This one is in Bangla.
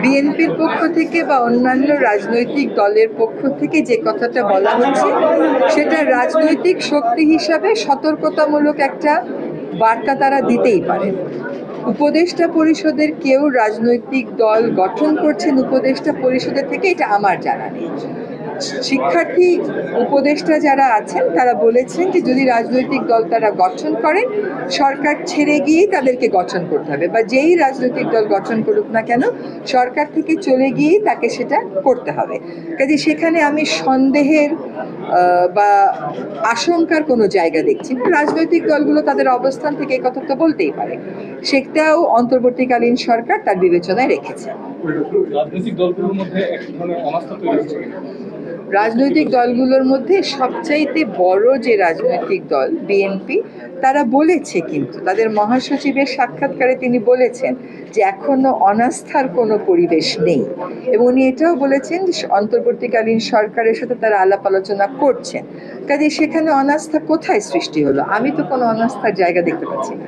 বিএনপির পক্ষ থেকে বা অন্যান্য রাজনৈতিক দলের পক্ষ থেকে যে কথাটা বলা হচ্ছে সেটা রাজনৈতিক শক্তি হিসাবে সতর্কতামূলক একটা বার্তা তারা দিতেই পারে। উপদেষ্টা পরিষদের কেউ রাজনৈতিক দল গঠন করছেন উপদেষ্টা পরিষদের থেকে, এটা আমার জানা নেই। শিক্ষার্থী উপদেষ্টা যারা আছেন তারা বলেছেন যে যদি রাজনৈতিক দল তারা গঠন করেন, সরকার ছেড়ে গিয়েই তাদেরকে গঠন করতে হবে, বা যেই রাজনৈতিক দল গঠন করুক না কেন সরকার থেকে চলে গিয়েই তাকে সেটা করতে হবে। কাজে সেখানে আমি সন্দেহের বা আশঙ্কার কোনো জায়গা দেখছি না। রাজনৈতিক দলগুলো তাদের অবস্থান থেকে এই কথা তো বলতেই পারে, সেটাও অন্তর্বর্তীকালীন সরকার তার বিবেচনায় রেখেছে। রাজনৈতিক দলগুলোর মধ্যে এক ধরনের অনাস্থা তৈরি হচ্ছে। রাজনৈতিক দলগুলোর মধ্যে সবচাইতে বড় যে রাজনৈতিক দল বিএনপি, তারা বলেছে, কিন্তু তাদের মহাসচিবের সাক্ষাৎকারে তিনি বলেছেন যে এখনো অনাস্থার কোনো পরিবেশ নেই, এবং উনি এটাও বলেছেন যে অন্তর্বর্তীকালীন সরকারের সাথে তারা আলাপ আলোচনা করছেন। কাজে সেখানে অনাস্থা কোথায় সৃষ্টি হলো? আমি তো কোনো অনাস্থার জায়গা দেখতে পাচ্ছি না।